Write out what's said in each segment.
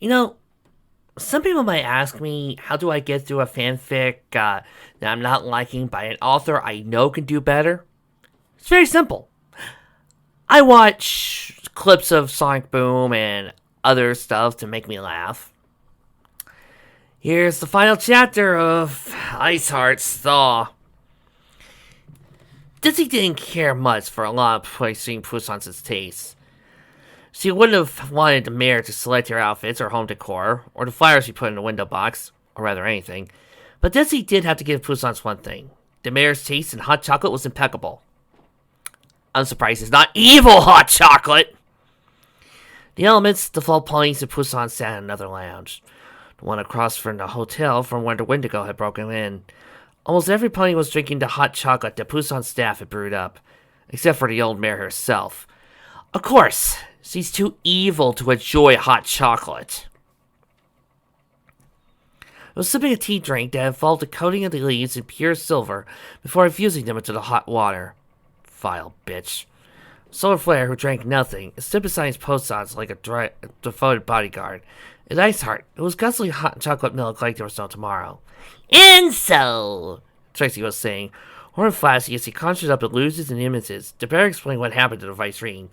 You know, some people might ask me, how do I get through a fanfic that I'm not liking by an author I know can do better? It's very simple. I watch clips of Sonic Boom and other stuff to make me laugh. Here's the final chapter of Ice Heart's Thaw. Dizzy didn't care much for a lot of placing Pousson's taste. She wouldn't have wanted the mayor to select her outfits or home decor, or the flowers she put in the window box, or rather anything. But Dizzy did have to give Pousson's one thing. The mayor's taste in hot chocolate was impeccable. I'm surprised it's not evil hot chocolate! The elements, the fall ponies, and Pousson sat in another lounge. The one across from the hotel from where the Wendigo had broken in. Almost every pony was drinking the hot chocolate that Pousson's staff had brewed up, except for the old mare herself. Of course, she's too evil to enjoy hot chocolate. I was sipping a tea drink that involved the coating of the leaves in pure silver before infusing them into the hot water. Vile bitch. Solar Flare, who drank nothing, stood beside his Poussons like a devoted bodyguard. At Ice Heart, it was guzzling hot chocolate milk like there was no tomorrow. And so, Tracy was saying, horn flashy as he conjured up illusions and images. The bear explained what happened to the Vice Ring.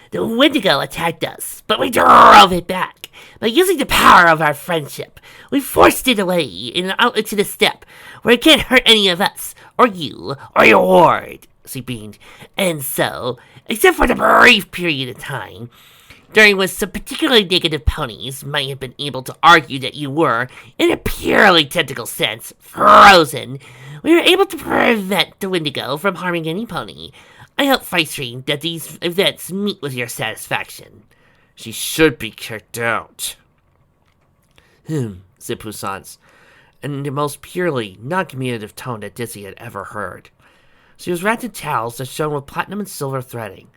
The Wendigo attacked us, but we drove it back. By using the power of our friendship, we forced it away and out into the steppe, where it can't hurt any of us, or you, or your ward, she beamed. And so, except for the brief period of time, during which some particularly negative ponies might have been able to argue that you were, in a purely technical sense, frozen, we were able to prevent the Wendigo from harming any pony. I hope, Feistring, that these events meet with your satisfaction. She should be kicked out. Said Poussons, in the most purely non-communicative tone that Dizzy had ever heard. She was wrapped in towels that shone with platinum and silver threading,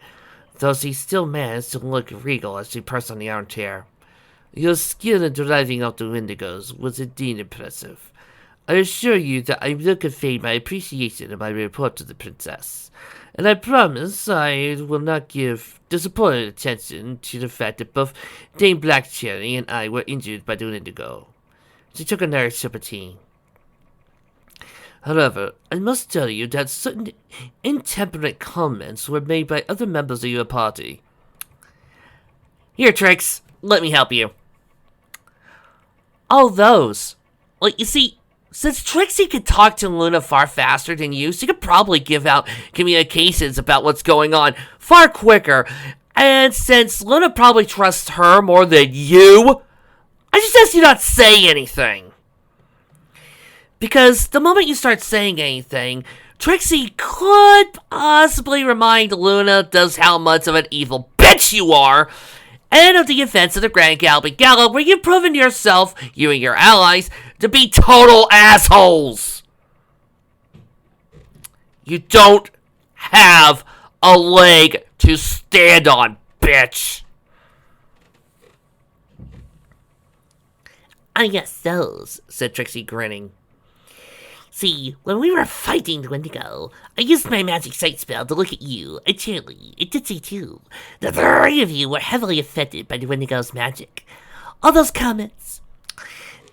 though she still managed to look regal as she perched on the armchair. Your skill in driving out the Wendigos was indeed impressive. I assure you that I will convey my appreciation in my report to the princess, and I promise I will not give disappointed attention to the fact that both Dame Blackcherry and I were injured by the Wendigo. She took another sip of tea. However, I must tell you that certain intemperate comments were made by other members of your party. Here, Trix, let me help you. Oh, those. Like, you see, since Trixie could talk to Luna far faster than you, she could probably give out communications about what's going on far quicker. And since Luna probably trusts her more than you, I just ask you not say anything. Because the moment you start saying anything, Trixie could possibly remind Luna just how much of an evil bitch you are, and of the events of the Grand Galbi Gala, where you've proven yourself, you and your allies, to be total assholes. You don't have a leg to stand on, bitch. I guess those, said Trixie, grinning. See, when we were fighting the Wendigo, I used my magic sight spell to look at you, and Charlie, and Ditsy too. The three of you were heavily affected by the Wendigo's magic. All those comments.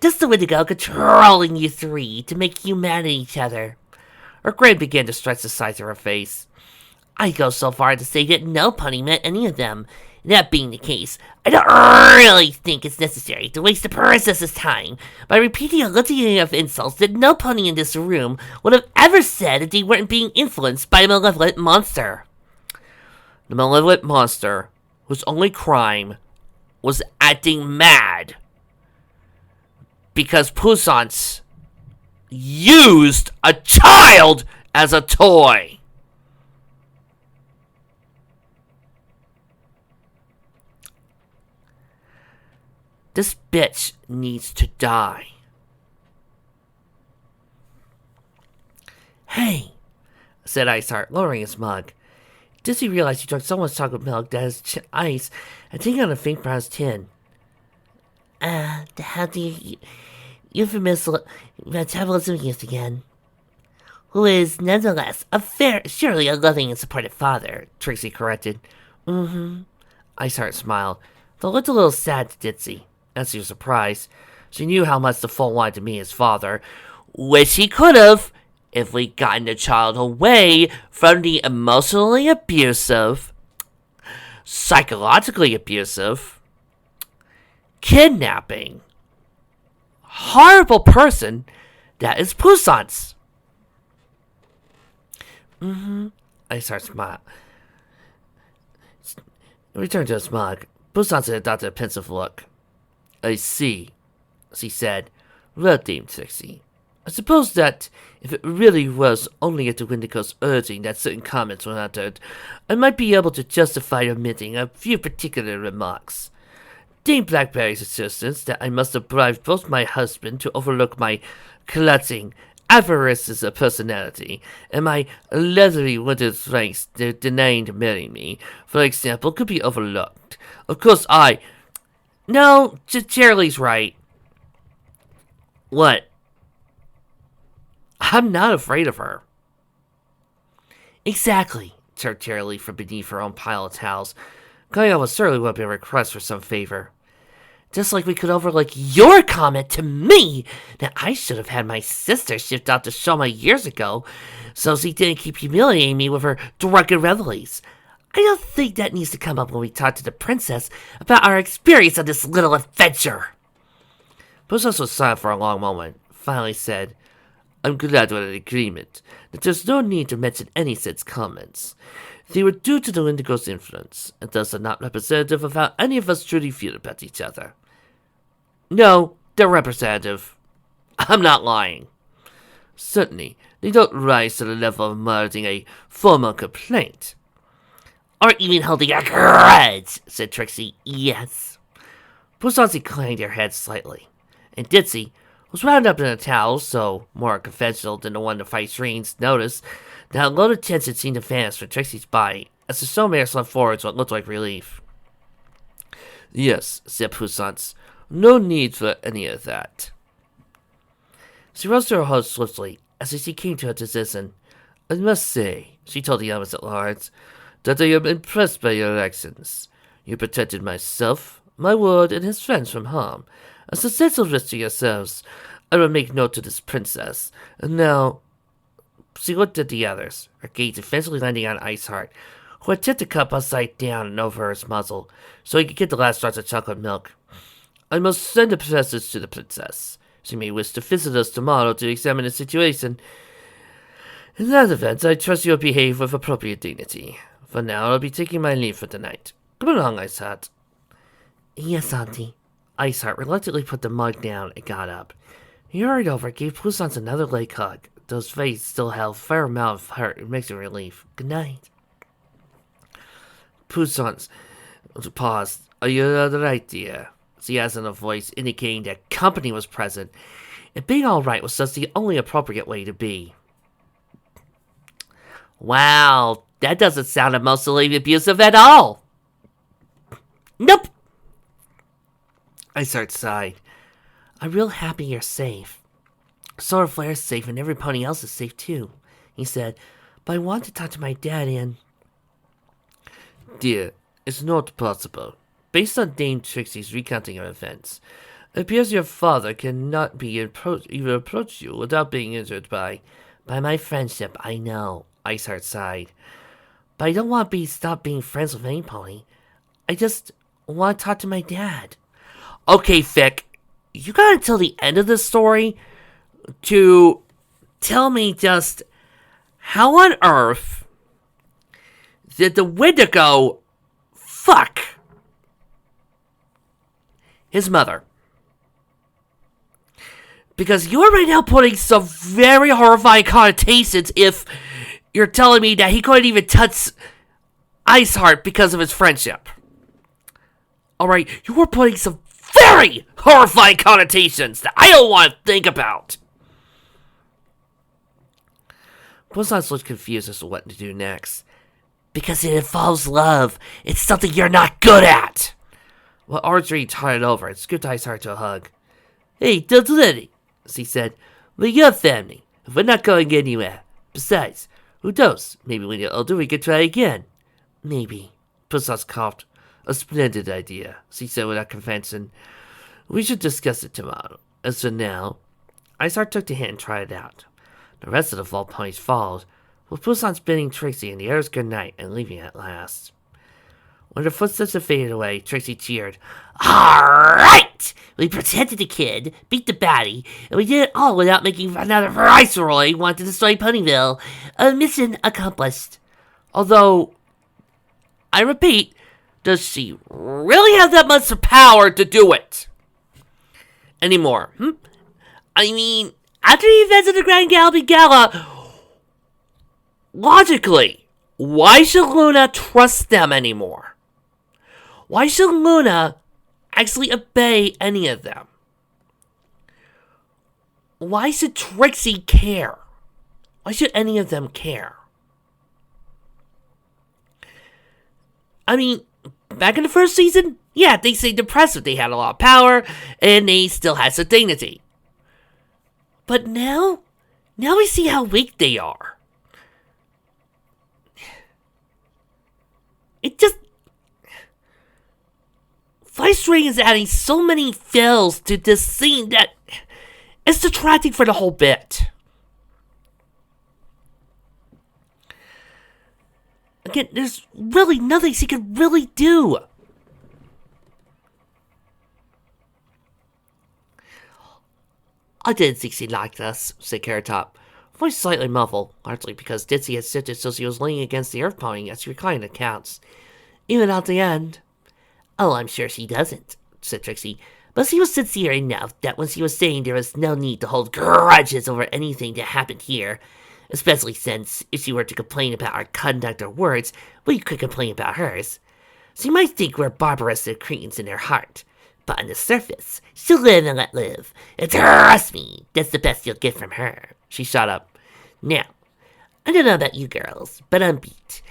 Just the Wendigo controlling you three to make you mad at each other. Her grin began to stretch the sides of her face. I go so far to say that no pony met any of them. That being the case, I don't really think it's necessary to waste the princess's time by repeating a litany of insults that no pony in this room would have ever said if they weren't being influenced by a malevolent monster. The malevolent monster, whose only crime was acting mad because Poussons used a child as a toy. This bitch needs to die. Hey, said Ice Heart, lowering his mug. Dizzy realized he drank so much chocolate milk that his ice had taken on a faint brown tin. The healthy euphemism metabolism used again. Who is nonetheless surely a loving and supportive father, Trixie corrected. Ice Heart smiled, though looked a little sad to Ditsy. As your surprise, she knew how much the fool wanted to meet his father, which he could have if we'd gotten the child away from the emotionally abusive, psychologically abusive, kidnapping, horrible person that is Poussant's. Ice Heart smiled. Returned to a smug. Poussant adopted a pensive look. I see, she said. Well, Dame Trixie, I suppose that if it really was only at the Wendigo's urging that certain comments were uttered, I might be able to justify omitting a few particular remarks. Dame Blackberry's assertions that I must have bribed both my husband to overlook my clutching, avaricious personality, and my leathery winter strengths denying to marry me, for example, could be overlooked. Of course, No, Charlie's right. What? I'm not afraid of her. Exactly, chirped Charlie from beneath her own pile of towels. Going almost certainly would be a request for some favor. Just like we could overlook your comment to me that I should have had my sister shipped out to Shoma years ago, so she didn't keep humiliating me with her drunken reveries. I don't think that needs to come up when we talk to the princess about our experience on this little adventure. Poussant was silent for a long moment, finally said, I'm glad we're in agreement that there's no need to mention any such comments. They were due to the Wendigo's influence, and thus are not representative of how any of us truly feel about each other. No, they're representative. I'm not lying. Certainly, they don't rise to the level of meriting a formal complaint. Or even holding a grudge, said Trixie. Yes. Poussant inclined her head slightly, and Ditzy was wound up in a towel, so more conventional than the one the fight screens noticed, that a load of tension seemed to vanish from Trixie's body as the snowmare slumped forward to what looked like relief. Yes, said Poussant. No need for any of that. She rose to her host swiftly as she came to her decision. I must say, she told the others at large, that I am impressed by your actions. You protected myself, my ward, and his friends from harm. As a sense of risk to yourselves, I will make note to this princess. And now, she looked at the others, her gaze eventually landing on Ice Heart, who had tipped the cup upside down and over his muzzle, so he could get the last drops of chocolate milk. I must send a message to the princess. She may wish to visit us tomorrow to examine the situation. In that event, I trust you'll behave with appropriate dignity. For now, I'll be taking my leave for the night. Come along, Ice Heart. Yes, Auntie. Ice Heart reluctantly put the mug down and got up. He hurried over, gave Poussant another leg hug. Though his face still held a fair amount of hurt and mixed with relief. Good night. Poussant paused. Are you all right, dear? She asked in a voice indicating that company was present, and being all right was thus the only appropriate way to be. Wow, that doesn't sound emotionally abusive at all. Nope. Ice Heart sighed. I'm real happy you're safe. Solar Flare's safe and every pony else is safe too, he said, but I want to talk to my dad and... Dear, it's not possible. Based on Dame Trixie's recounting of events, it appears your father cannot be even approach you without being injured by my friendship. I know, Ice Heart sighed. But I don't want to stop being friends with any pony. I just want to talk to my dad. Okay, Fick, you got until the end of this story to tell me just how on earth did the Wendigo fuck his mother? Because you're right now putting some very horrifying connotations if you're telling me that he couldn't even touch Ice Heart because of his friendship. Alright, you were putting some very horrifying connotations that I don't want to think about. Poussant looked confused as to what to do next. Because it involves love. It's something you're not good at. Well, Audrey tired over and scooped Ice Heart to a hug. Hey, don't let it, she said. We're your family. We're not going anywhere. Besides, who knows? Maybe when you're older we can try again. Maybe. Poussant coughed. A splendid idea, she said without convention. We should discuss it tomorrow. As for now, Ice Heart took the hint and tried it out. The rest of the vault ponies followed, with Busan spinning Trixie in the air's goodnight and leaving at last. When the footsteps had faded away, Trixie cheered. Alright! We protected the kid, beat the baddie, and we did it all without making another viceroy want to destroy Ponyville. A mission accomplished. Although, I repeat, does she really have that much power to do it? Anymore? I mean, after the events of the Grand Gala, logically, why should Luna trust them anymore? Why should Luna actually obey any of them? Why should Trixie care? Why should any of them care? I mean, back in the first season, yeah, they seemed impressed that they had a lot of power, and they still had some dignity. But now we see how weak they are. It just... Vice Ring is adding so many fills to this scene that it's detracting for the whole bit. Again, there's really nothing she could really do. I didn't think she liked us, said Carrot Top, voice slightly muffled, largely because Ditsy had shifted so she was leaning against the Earth Pony as she reclined accounts. Even at the end. Oh, I'm sure she doesn't, said Trixie, but she was sincere enough that when she was saying there was no need to hold grudges over anything that happened here, especially since, if she were to complain about our conduct or words, we could complain about hers. She might think we're barbarous and cretins in her heart, but on the surface, she'll live and let live. And trust me, that's the best you'll get from her. She shot up. Now, I don't know about you girls, but I'm beat.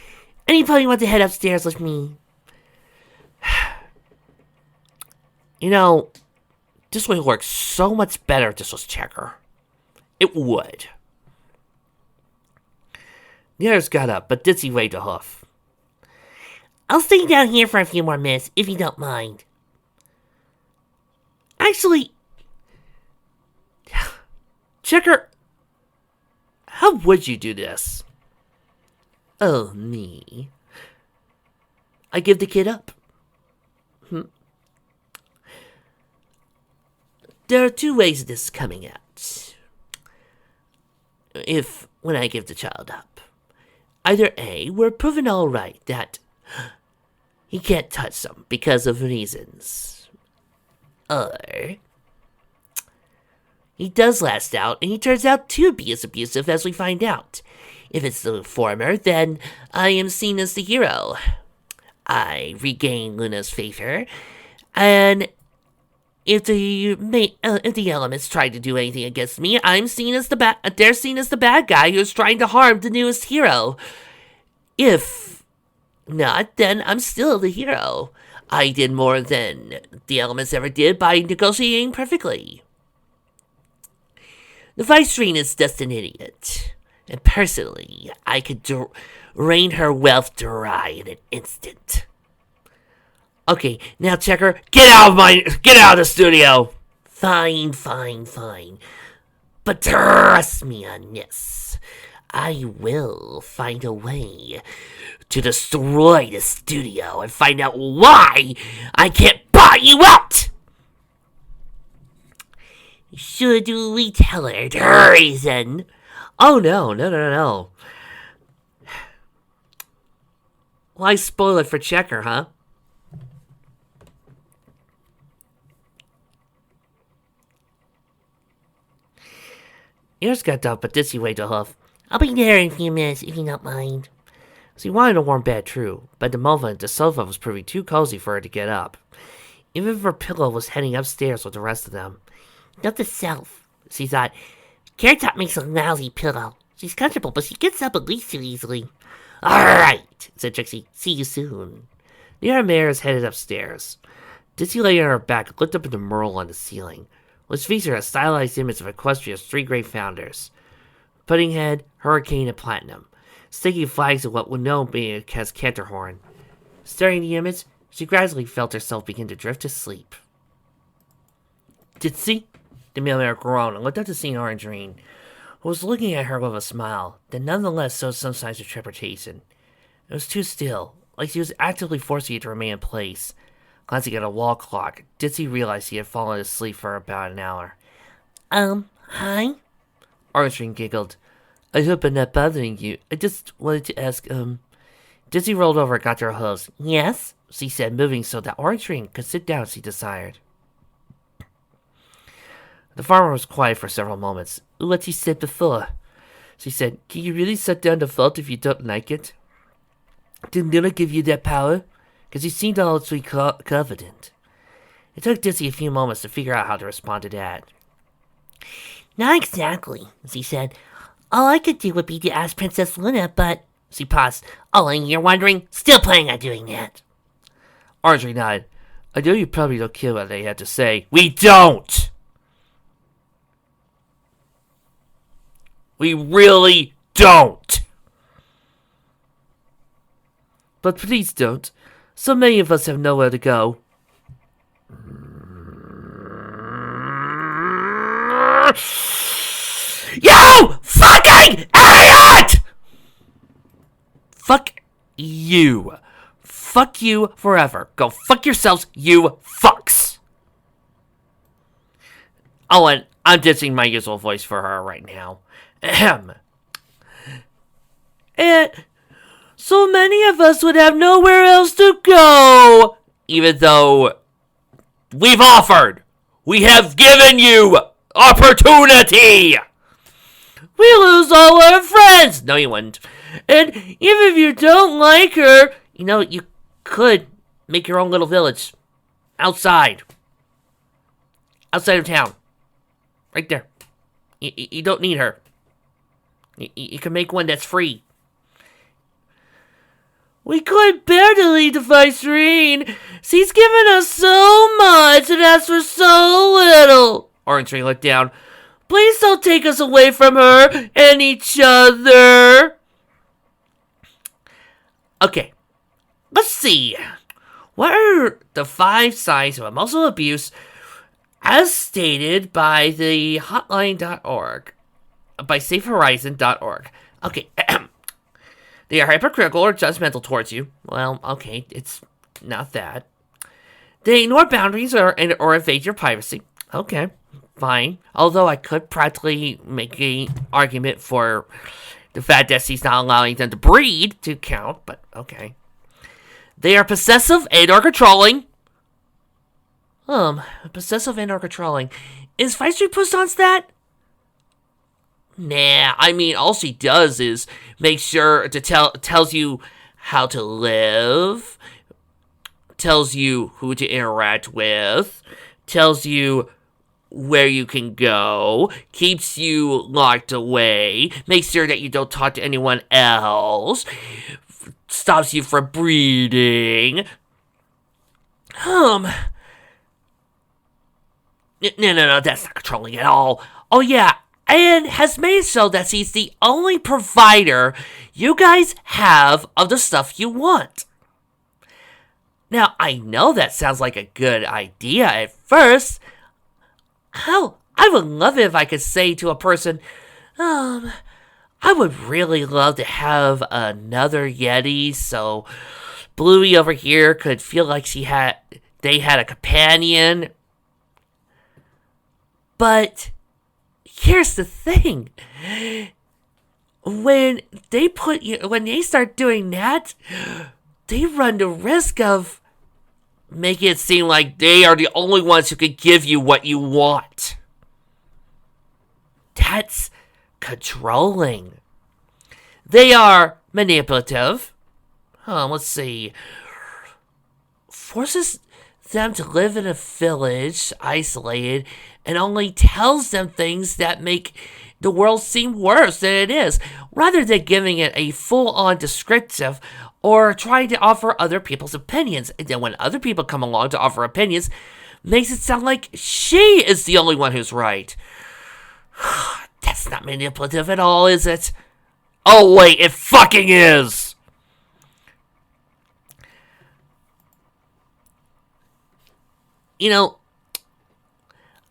Any pony want to head upstairs with me? You know, this would work so much better if this was Checker. It would. The others got up, but Ditsy waved a hoof. I'll stay down here for a few more minutes, if you don't mind. Actually, Checker, how would you do this? Oh, me. I give the kid up. There are two ways of this coming out. When I give the child up. Either A, we're proven all right that he can't touch them because of reasons. Or he does last out and he turns out to be as abusive as we find out. If it's the former, then I am seen as the hero. I regain Luna's favor, and if the elements try to do anything against me, they're seen as the bad guy who's trying to harm the newest hero. If not, then I'm still the hero. I did more than the elements ever did by negotiating perfectly. The Viceroy is just an idiot, and personally, I could drain her wealth dry in an instant. Okay, now Checker, get out of the studio! Fine. But trust me on this. I will find a way to destroy the studio and find out why I can't buy you out! Should we tell her the reason? Oh, no. Why spoil it for Checker, huh? Ears got up, but Ditsy waved a hoof. I'll be there in a few minutes, if you don't mind. She wanted a warm bed, true, but at the moment, the sofa was proving too cozy for her to get up. Even if her pillow was heading upstairs with the rest of them. Not the self, she thought. Carrot Top makes a lousy pillow. She's comfortable, but she gets up at least too easily. Alright, said Trixie. See you soon. The other mares headed upstairs. Ditsy lay on her back and looked up at the mural on the ceiling, which featured a stylized image of Equestria's three great founders, Puddinghead, Hurricane, and Platinum, sticking flags of what would know be as Canterhorn. Staring at the image, she gradually felt herself begin to drift to sleep. Ditzy? The mailman groaned and looked up to see Orangerine, who was looking at her with a smile that nonetheless showed some signs of trepidation. It was too still, like she was actively forcing it to remain in place. Glancing at a wall clock, Ditzy realized he had fallen asleep for about an hour. Hi? Orangerine giggled. I hope I'm not bothering you. I just wanted to ask, Ditzy rolled over and got to her hooves. Yes? She said, moving so that Orangerine could sit down as she desired. The farmer was quiet for several moments. What she said before. She said, can you really set down the fault if you don't like it? Did Nuna give you that power? Because you seemed all too confident. It took Ditzy a few moments to figure out how to respond to that. Not exactly, she said. All I could do would be to ask Princess Luna, but... She paused. Oh, and you're wondering? Still planning on doing that. Orangerine nodded. I know you probably don't care what they had to say. We don't! We really don't! But please don't. So many of us have nowhere to go. You fucking idiot! Fuck you. Fuck you forever. Go fuck yourselves, you fucks. Oh, and I'm ditching my usual voice for her right now. Ahem. And so many of us would have nowhere else to go. Even though we've offered. We have given you opportunity. We lose all our friends. No, you wouldn't. And even if you don't like her, you could make your own little village. Outside. Outside of town. Right there. You don't need her. You can make one that's free. We couldn't bear to leave the Vicerine. She's given us so much and asked for so little. Orangerine looked down. Please don't take us away from her and each other. Okay, let's see. What are the 5 signs of emotional abuse as stated by the hotline.org, by safehorizon.org? Okay, they are hypercritical or judgmental towards you. Well, okay, it's not that. They ignore boundaries or invade your privacy. Okay, fine. Although I could practically make an argument for the fact that she's not allowing them to breed to count, but okay. They are possessive and or controlling. Possessive and or controlling. Is Vicery Pousson's that? Nah, I mean, all she does is make sure to tells you how to live, tells you who to interact with, tells you where you can go, keeps you locked away, makes sure that you don't talk to anyone else, stops you from breeding. No, that's not controlling at all. Oh yeah, and has made so that she's the only provider you guys have of the stuff you want. Now, I know that sounds like a good idea at first. Hell, I would love it if I could say to a person, I would really love to have another Yeti so Bluey over here could feel like they had a companion. But here's the thing. When they start doing that, they run the risk of making it seem like they are the only ones who can give you what you want. That's controlling. They are manipulative. Let's see. Forces them to live in a village, isolated, and only tells them things that make the world seem worse than it is, rather than giving it a full-on descriptive or trying to offer other people's opinions. And then when other people come along to offer opinions, makes it sound like she is the only one who's right. That's not manipulative at all, is it? Oh wait, it fucking is!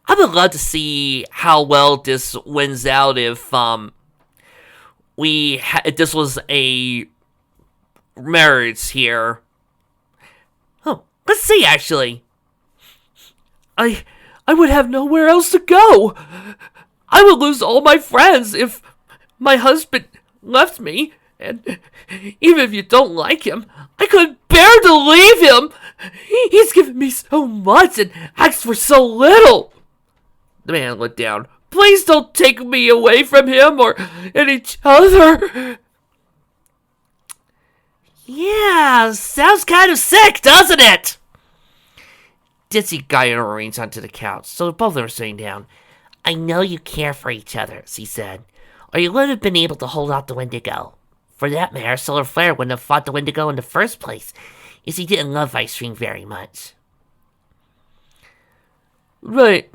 I'm would love to see how well this wins out if this was a marriage here. Oh, let's see. Actually, I would have nowhere else to go. I would lose all my friends if my husband left me. And even if you don't like him, I couldn't bear to leave him. He's given me so much and asked for so little. The man looked down. Please don't take me away from him or each other. Yeah, sounds kind of sick, doesn't it? Ditsy guided Orange onto the couch, so both of them were sitting down. I know you care for each other, she said, or you wouldn't have been able to hold off the Wendigo. For that matter, Solar Flare wouldn't have fought the Wendigo in the first place, as he didn't love Ice Cream very much. Right,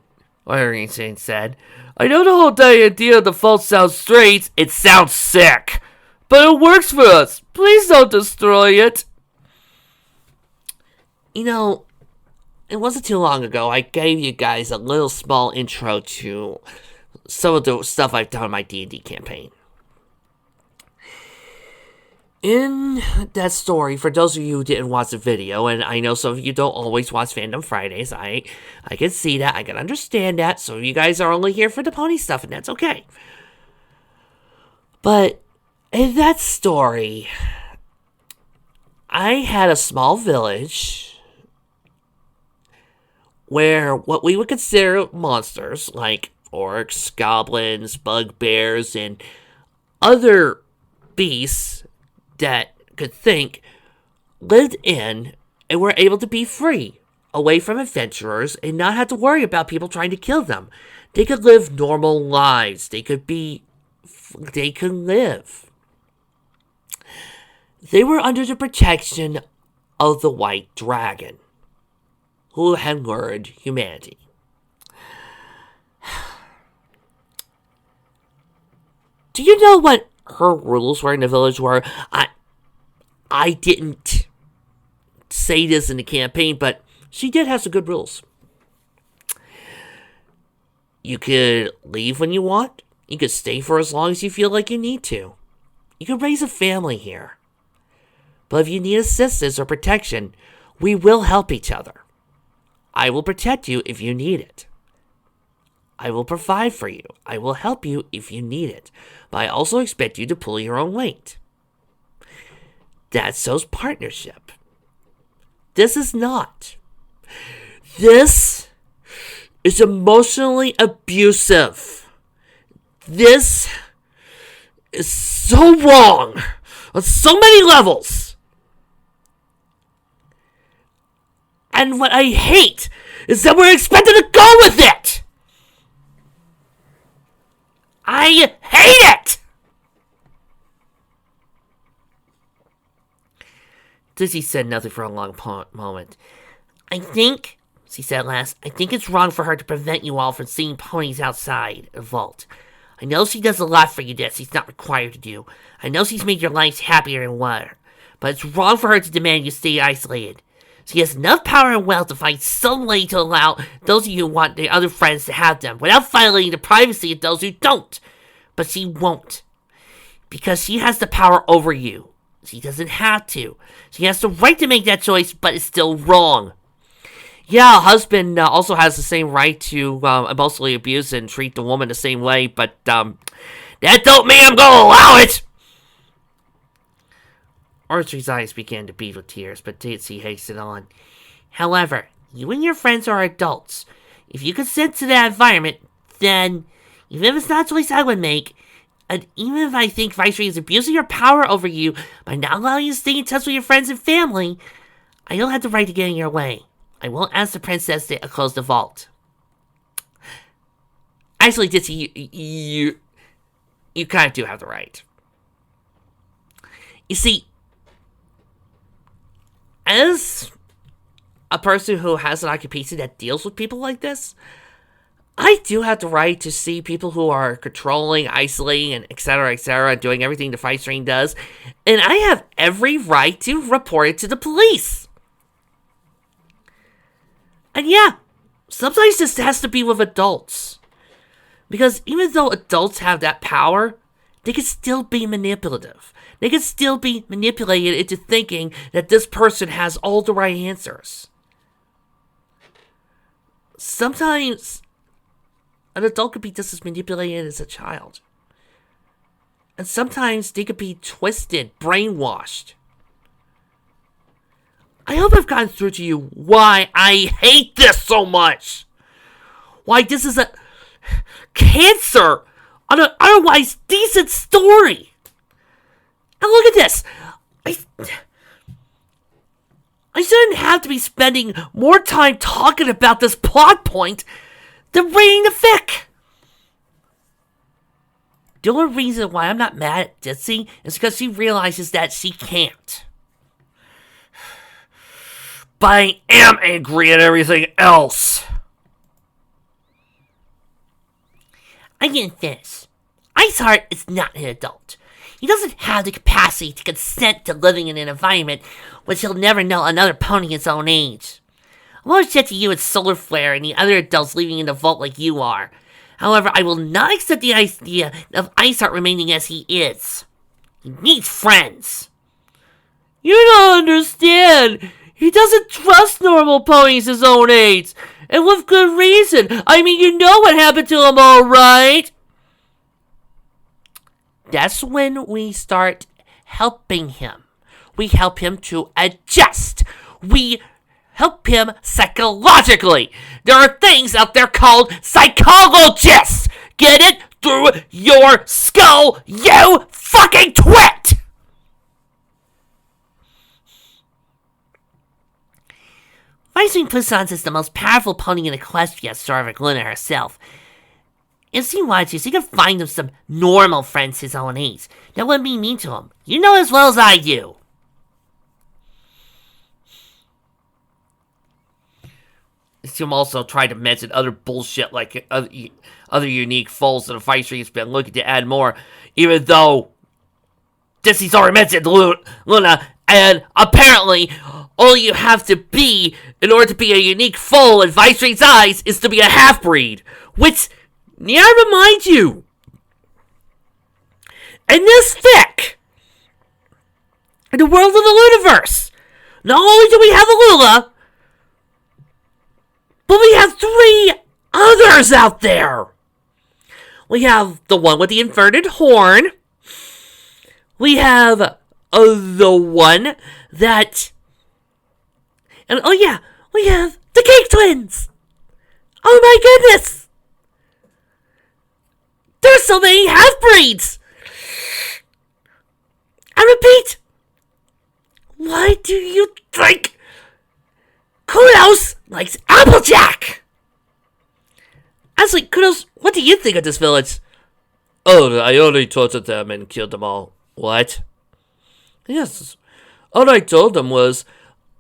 Irene said. I know the whole idea of the fault sounds strange. It sounds sick. But it works for us. Please don't destroy it. You know, it wasn't too long ago I gave you guys a little small intro to some of the stuff I've done in my D&D campaign. In that story, for those of you who didn't watch the video, and I know some of you don't always watch Fandom Fridays, I can see that, I can understand that. Some of you guys are only here for the pony stuff, and that's okay. But in that story, I had a small village where what we would consider monsters, like orcs, goblins, bugbears, and other beasts that could think, lived in and were able to be free, away from adventurers, and not have to worry about people trying to kill them. They could live normal lives. They could live. They were under the protection of the White Dragon, who had lured humanity. Do you know what her rules were in the village were? I didn't say this in the campaign, but she did have some good rules. You could leave when you want. You could stay for as long as you feel like you need to. You could raise a family here. But if you need assistance or protection, we will help each other. I will protect you if you need it. I will provide for you. I will help you if you need it. But I also expect you to pull your own weight. That shows partnership. This is not. This is emotionally abusive. This is so wrong on so many levels. And what I hate is that we're expected to go with it. I hate it! Dizzy said nothing for a long moment. I think, she said at last, I think it's wrong for her to prevent you all from seeing ponies outside the vault. I know she does a lot for you that she's not required to do. I know she's made your lives happier and water. But it's wrong for her to demand you stay isolated. She has enough power and wealth to find some way to allow those of you who want the other friends to have them, without violating the privacy of those who don't. But she won't. Because she has the power over you. She doesn't have to. She has the right to make that choice, but it's still wrong. Yeah, a husband also has the same right to emotionally abuse and treat the woman the same way, but that don't mean I'm gonna allow it! Archie's eyes began to bead with tears, but Ditsy hastened on. However, you and your friends are adults. If you consent to that environment, then, even if it's not a choice I would make, and even if I think Viceroy is abusing her power over you by not allowing you to stay in touch with your friends and family, I don't have the right to get in your way. I won't ask the princess to close the vault. Actually, Ditsy, you kind of do have the right. You see, as a person who has an occupation that deals with people like this, I do have the right to see people who are controlling, isolating, and etc., doing everything the fight string does, and I have every right to report it to the police. And yeah, sometimes this has to be with adults. Because even though adults have that power, they can still be manipulative. They can still be manipulated into thinking that this person has all the right answers. Sometimes an adult could be just as manipulated as a child. And sometimes they could be twisted, brainwashed. I hope I've gotten through to you why I hate this so much. Why this is a cancer on an otherwise decent story. And look at this. I shouldn't have to be spending more time talking about this plot point than reading the fic. The only reason why I'm not mad at Ditsy is because she realizes that she can't. But I am angry at everything else. I didn't finish. Ice Heart is not an adult. He doesn't have the capacity to consent to living in an environment which he'll never know another pony his own age. I'm more upset to you and Solar Flare and the other adults living in the vault like you are. However, I will not accept the idea of Ice Heart remaining as he is. He needs friends. You don't understand. He doesn't trust normal ponies his own age. And with good reason. I mean, you know what happened to him, alright? That's when we start helping him. We help him to adjust. We help him psychologically. There are things out there called psychologists. Get it through your skull, you fucking twit! Rising Puissance is the most powerful pony in Equestria, starving Luna herself. If he watches, he can find him some normal friends his own age. That wouldn't be mean to him. You know as well as I do. Tim also tried to mention other bullshit like other unique foals that the fight stream's been looking to add more, even though Disney's already mentioned Luna, and apparently all you have to be in order to be a unique foal in Vice Street's eyes is to be a half-breed, which, may I remind you, in this fic, in the world of the Lunaverse, not only do we have a Lula, but we have 3 others out there. We have the one with the inverted horn. We have the one that... And oh yeah, we have the Cake Twins. Oh my goodness. There's so many half-breeds. I repeat. Why do you think Kudos likes Applejack? Actually, Kudos, what do you think of this village? Oh, I only tortured them and killed them all. What? Yes. All I told them was,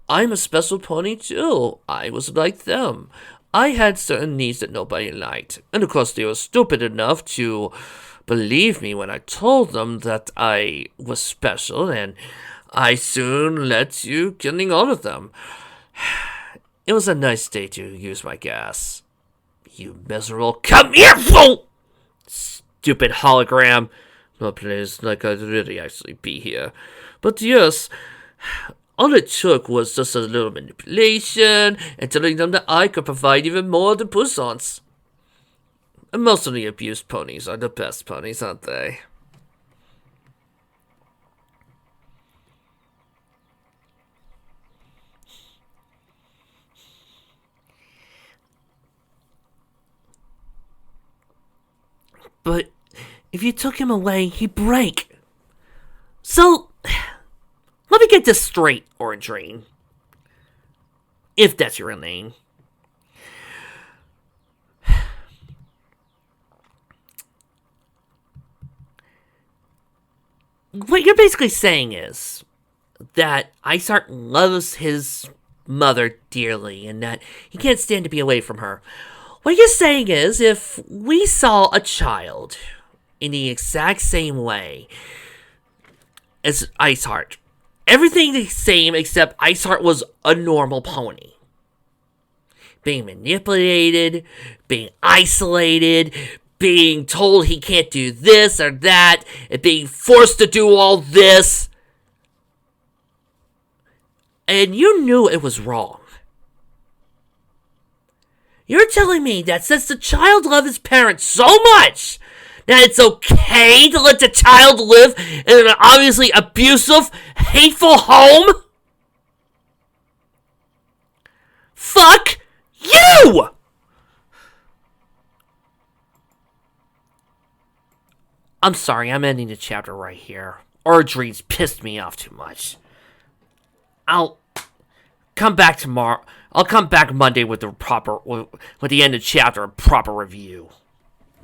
I'm a special pony too. I was like them. I had certain needs that nobody liked. And of course they were stupid enough to believe me when I told them that I was special, and I soon let you killing all of them. It was a nice day to use my gas. You miserable... Come here, fool! Stupid hologram. No, please, like I'd really actually be here. But yes, all it took was just a little manipulation and telling them that I could provide even more than Puissance. And most of the abused ponies are the best ponies, aren't they? But if you took him away, he'd break. So, let me get this straight, Orangerine. If that's your real name. What you're basically saying is that Ice Heart loves his mother dearly and that he can't stand to be away from her. What you're saying is, if we saw a child in the exact same way as Ice Heart, everything the same except Ice Heart was a normal pony, being manipulated, being isolated, being told he can't do this or that, and being forced to do all this. And you knew it was wrong. You're telling me that since the child loved his parents so much, that it's okay to let the child live in an obviously abusive, hateful home? Fuck you! I'm sorry, I'm ending the chapter right here. Erdream's pissed me off too much. I'll come back tomorrow. I'll come back Monday with the end of chapter and proper review.